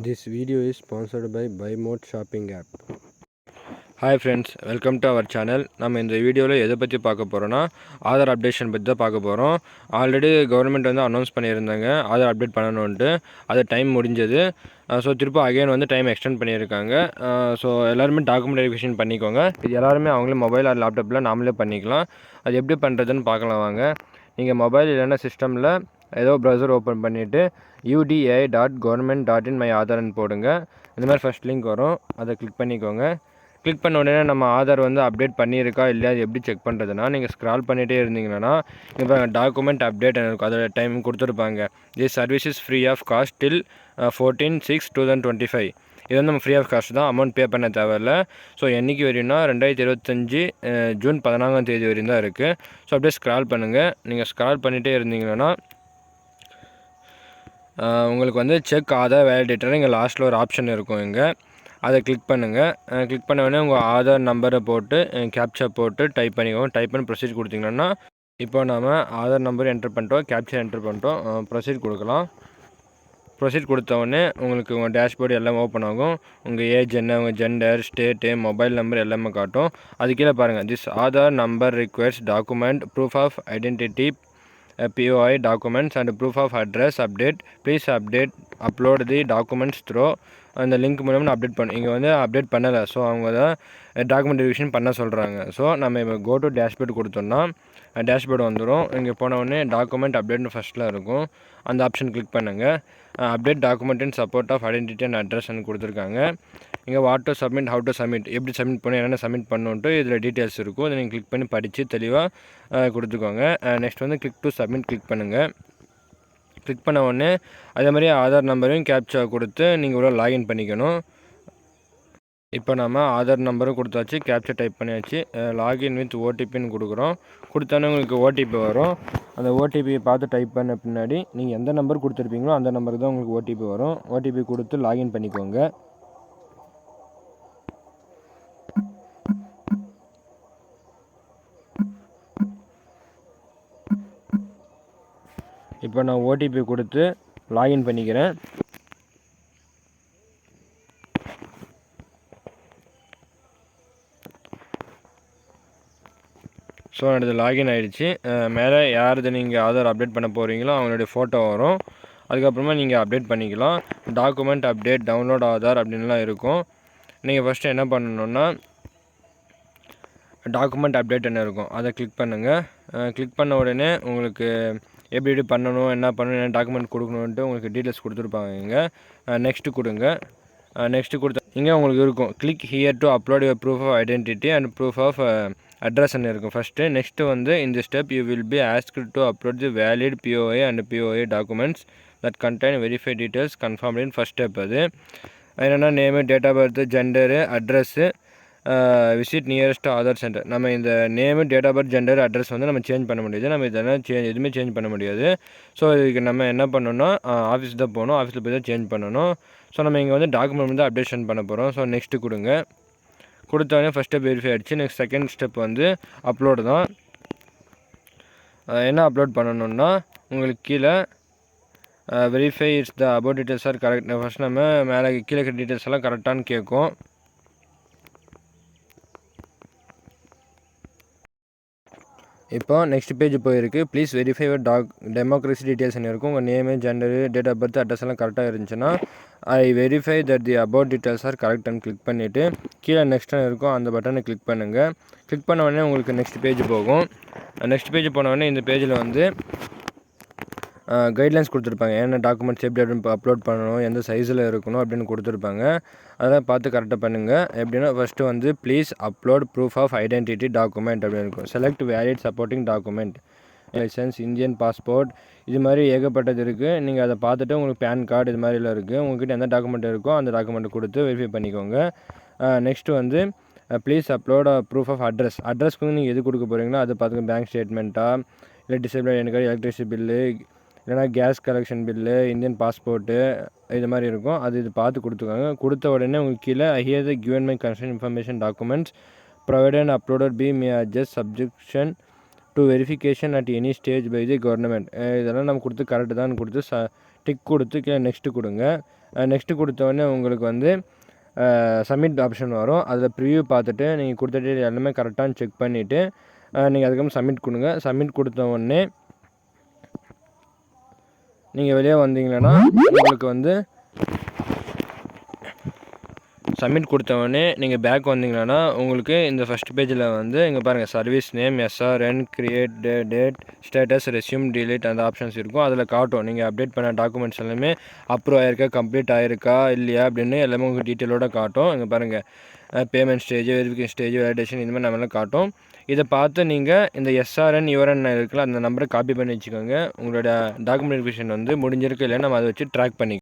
This video is sponsored by BuyMode shopping app. Hi friends, welcome to our channel. நம்ம இந்த வீடியோவில் எதை பற்றி பார்க்க போகிறோன்னா ஆதார் அப்டேஷன் பற்றி தான் பார்க்க போகிறோம். ஆல்ரெடி கவர்மெண்ட் வந்து அனௌன்ஸ் பண்ணியிருந்தாங்க ஆதார் அப்டேட் பண்ணணுன்ட்டு. அது டைம் முடிஞ்சது. ஸோ திரும்ப அகைன் வந்து டைம் எக்ஸ்டெண்ட் பண்ணியிருக்காங்க. ஸோ எல்லாருமே டாக்குமெண்ட் வெரிஃபிகேஷன் பண்ணிக்கோங்க. இது எல்லாருமே அவங்களே மொபைல் ஆர் லேப்டாப்பில் நாமளே பண்ணிக்கலாம். அது எப்படி பண்ணுறதுன்னு பார்க்கலாம் வாங்க. நீங்கள் மொபைல் இல்லைன்னா சிஸ்டமில் ஏதோ ப்ரௌசர் ஓப்பன் பண்ணிவிட்டு uda.government.in/my-aadharன்னு போடுங்க. இந்த மாதிரி ஃபஸ்ட் லிங்க் வரும், அதை கிளிக் பண்ணிக்கோங்க. கிளிக் பண்ண உடனே நம்ம ஆதார் வந்து அப்டேட் பண்ணியிருக்கா இல்லையா அது எப்படி செக் பண்ணுறதுனா, நீங்கள் ஸ்க்ரால் பண்ணிகிட்டே இருந்தீங்கன்னா இப்போ டாக்குமெண்ட் அப்டேட் இருக்கும், அதோட டைம் கொடுத்துருப்பாங்க. This service is free of cost till 14/6/2025. இது வந்து நம்ம ஃப்ரீ ஆஃப் காஸ்ட் தான், அமௌண்ட் பே பண்ண தேவையில்ல. ஸோ என்றைக்கு வரையும்னா 2025 ஜூன் 14 வரையும் தான் இருக்குது. ஸோ அப்படியே ஸ்க்ரால் பண்ணுங்கள். நீங்கள் ஸ்க்ரால் பண்ணிகிட்டே இருந்தீங்கன்னா உங்களுக்கு வந்து செக் ஆதார் வேலிடேட்டர் இங்கே லாஸ்ட்டில் ஒரு ஆப்ஷன் இருக்கும். இங்கே அதை கிளிக் பண்ணுங்கள். கிளிக் பண்ண உடனே உங்கள் ஆதார் நம்பரை போட்டு கேப்சா போட்டு டைப் பண்ணிக்கோங்க. டைப் பண்ணி ப்ரொசீட் கொடுத்தீங்கன்னா இப்போ நம்ம ஆதார் நம்பர் என்ட்ரு பண்ணிட்டோம், கேப்சா என்ட்ரு பண்ணிட்டோம். ப்ரொசீட் கொடுக்கலாம். ப்ரொசீட் கொடுத்தவொடனே உங்களுக்கு உங்கள் டேஷ்போர்டு எல்லாம் ஓப்பன் ஆகும். உங்கள் ஏஜ் என்ன, உங்கள் ஜெண்டர், ஸ்டேட்டு, மொபைல் நம்பர் எல்லாமே காட்டும். அது கீழே பாருங்கள், this Aadhaar number requires document proof of identity POI documents and proof of address update. Please upload the documents through அந்த லிங்க் மூலமாக அப்டேட் இங்கே வந்து அப்டேட் பண்ணலை. ஸோ அவங்க தான் டாக்குமெண்ட் வெரிஃபிகேஷன் பண்ண சொல்கிறாங்க. ஸோ நம்ம இப்போ கோ டு டேஷ்போர்டு கொடுத்தோம்னா டேஷ்போர்டு வந்துடும். இங்கே போனவுடனே டாக்குமெண்ட் அப்டேட்னு ஃபஸ்ட்டில் இருக்கும், அந்த ஆப்ஷன் கிளிக் பண்ணுங்கள். Update document in support of identity and அட்ரஸ்ன்னு கொடுத்துருக்காங்க. இங்கே what to submit, how to submit, எப்படி சப்மிட் பண்ணணும், என்னென்ன சப்மிட் பண்ணணுன்ட்டு இதில் டீட்டெயில்ஸ் இருக்கும். இதை நீங்கள் கிளிக் பண்ணி படித்து தெளிவாக கொடுத்துக்கோங்க. நெக்ஸ்ட் வந்து கிளிக் டு சப்மிட் கிளிக் பண்ணுங்கள். கிளிக் பண்ண உடனே அதே மாதிரி ஆதார் நம்பரையும் கேப்சா கொடுத்து நீங்கள் உள்ள லாகின் பண்ணிக்கணும். இப்போ நம்ம ஆதார் நம்பரும் கொடுத்தாச்சு, கேப்சா டைப் பண்ணியாச்சு. லாகின் வித் ஓடிபின்னு கொடுக்குறோம். கொடுத்தோன்னே உங்களுக்கு ஓடிபி வரும். அந்த ஓடிபியை பார்த்து டைப் பண்ண பின்னாடி நீங்கள் எந்த நம்பர் கொடுத்துருப்பீங்களோ அந்த நம்பருக்கு தான் உங்களுக்கு ஓடிபி வரும். ஓடிபி கொடுத்து லாகின் பண்ணிக்கோங்க. இப்போ நான் ஓடிபி கொடுத்து லாகின் பண்ணிக்கிறேன். ஸோ அது லாகின் ஆகிடுச்சு. மேலே யாரது நீங்கள் ஆதார் அப்டேட் பண்ண போகிறீங்களோ அவங்களுடைய ஃபோட்டோ வரும். அதுக்கப்புறமா நீங்கள் அப்டேட் பண்ணிக்கலாம். டாக்குமெண்ட் அப்டேட், டவுன்லோட் ஆதார் அப்படின்லாம் இருக்கும். நீங்கள் ஃபஸ்ட்டு என்ன பண்ணணுன்னா டாக்குமெண்ட் அப்டேட் என்ன இருக்கும் அதை கிளிக் பண்ணுங்கள். கிளிக் பண்ண உடனே உங்களுக்கு எப்படி பண்ணணும், என்ன பண்ணணும், என்ன டாக்குமெண்ட் கொடுக்கணுன்ட்டு உங்களுக்கு டீட்டெயில்ஸ் கொடுத்துருப்பாங்க. இங்கே நெக்ஸ்ட்டு கொடுங்க. நெக்ஸ்ட்டு கொடுத்தா இங்கே உங்களுக்கு இருக்கும் click here to upload your proof of identity and proof of அட்ரஸ்ன்னு இருக்கும் ஃபஸ்ட்டு. நெக்ஸ்ட்டு வந்து இந்த step you will be asked to upload the valid POI and POI documents that contain verify details confirmed in first step. அது என்னென்னா name, date of birth, gender, address, visit nearest Aadhaar centre. நம்ம இந்த name, date of birth, gender, address வந்து நம்ம change பண்ண முடியாது. நம்ம இதெல்லாம் எதுவுமே சேஞ்ச் பண்ண முடியாது. ஸோ இதுக்கு நம்ம என்ன பண்ணணும்னா ஆஃபீஸ் தான் போகணும், ஆஃபீஸில் போய் தான் சேஞ்ச் பண்ணணும். ஸோ நம்ம இங்கே வந்து டாக்குமெண்ட் வந்து அப்டேஷன் பண்ண போகிறோம். ஸோ நெக்ஸ்ட்டு கொடுங்க. கொடுத்தோடனே ஃபஸ்ட் ஸ்டெப் வெரிஃபை ஆகிடுச்சு. நெக்ஸ்ட் செகண்ட் ஸ்டெப் வந்து அப்லோடு தான். என்ன அப்லோட் பண்ணணுன்னா உங்களுக்கு கீழே verify it's the about details are correct. First நம்ம மேலே கீழே இருக்கிற டீட்டெயில்ஸ் எல்லாம் கரெக்டானு கேட்கும். இப்போ நெக்ஸ்ட் பேஜ் போயிருக்கு. ப்ளீஸ் வெரிஃபை யுவர் டெமோக்ரஸி டீட்டெயில்ஸ்னு இருக்கும். உங்கள் name, gender, date of birth, address எல்லாம் கரெக்டாக இருந்துச்சுன்னா I verify that the about details are கரெக்ட்னு கிளிக் பண்ணிவிட்டு கீழே நெக்ஸ்ட்டு இருக்கும் அந்த பட்டனை கிளிக் பண்ணுங்கள். கிளிக் பண்ண உடனே உங்களுக்கு நெக்ஸ்ட் பேஜ் போகும். நெக்ஸ்ட் பேஜ் போன உடனே இந்த பேஜில் வந்து கைட்லைன்ஸ் கொடுத்துருப்பாங்க. என்ன டாக்குமெண்ட்ஸ் எப்படி அப்படின்னு அப்லோட் பண்ணணும், எந்த சைஸில் இருக்கணும் அப்படின்னு கொடுத்துருப்பாங்க. அதெல்லாம் பார்த்து கரெக்டாக பண்ணுங்கள். எப்படின்னா ஃபஸ்ட்டு வந்து please upload proof of identity document அப்படின்னு இருக்கும். Select valid supporting document, licence, Indian passport, இது மாதிரி ஏகப்பட்டது இருக்குது. நீங்கள் அதை பார்த்துட்டு உங்களுக்கு பேன் கார்டு இது மாதிரிலாம் இருக்குது. உங்கள்கிட்ட எந்த டாக்குமெண்ட் இருக்கோ அந்த டாக்குமெண்ட்டை கொடுத்து வெரிஃபை பண்ணிக்கோங்க. நெக்ஸ்ட்டு வந்து please upload proof of address. அட்ரஸ்க்கு நீங்கள் எது கொடுக்க போகிறீங்களோ அதை பார்த்துங்க. பேங்க் ஸ்டேட்மெண்ட்டா, இல்லை disable identity card, electricity bill, இல்லைனா gas collection bill, Indian passport இது மாதிரி இருக்கும். அது இது பார்த்து கொடுத்துக்கோங்க. கொடுத்த உடனே உங்களுக்கு கீழே here the given my concern information documents provided and uploaded be may adjust subjection to verification at any stage by the government. இதெல்லாம் நம்ம கொடுத்து கரெக்டு தான் கொடுத்து டிக் கொடுத்து கீழே நெக்ஸ்ட்டு கொடுங்க. நெக்ஸ்ட்டு கொடுத்தோடனே உங்களுக்கு வந்து சப்மிட் ஆப்ஷன் வரும். அதில் ப்ரிவ்யூ பார்த்துட்டு நீங்கள் கொடுத்த டீட்டெயில் எல்லாமே கரெக்டானு செக் பண்ணிவிட்டு நீங்கள் அதுக்கப்புறம் சப்மிட் கொடுங்க. சப்மிட் கொடுத்த உடனே நீங்கள் வெளியே வந்தீங்கன்னா உங்களுக்கு வந்து சப்மிட் கொடுத்தவொடனே நீங்கள் பேக் வந்தீங்கன்னா உங்களுக்கு இந்த ஃபஸ்ட் பேஜில் வந்து இங்கே பாருங்கள் service name, SRN, create date, status, resume, delete அந்த ஆப்ஷன்ஸ் இருக்கும். அதில் காட்டும் நீங்கள் அப்டேட் பண்ண டாக்குமெண்ட்ஸ் எல்லாமே அப்ரூவ் ஆகிருக்கா, கம்ப்ளீட் ஆகிருக்கா இல்லையா அப்படின்னு எல்லாமே உங்களுக்கு டீட்டெயிலோட காட்டும். இங்கே பாருங்கள் payment stage, verification stage, validation இந்த மாதிரி நம்மளாம் காட்டும். இதை பார்த்து நீங்கள் இந்த SRN URN இருக்குல்ல அந்த நம்பரை காப்பி பண்ணி வச்சுக்கோங்க. உங்களோட டாக்குமெண்ட் வெரிஃபிகேஷன் வந்து முடிஞ்சிருக்கு இல்லைன்னா நம்ம அதை வச்சு ட்ராக் பண்ணிக்கலாம்.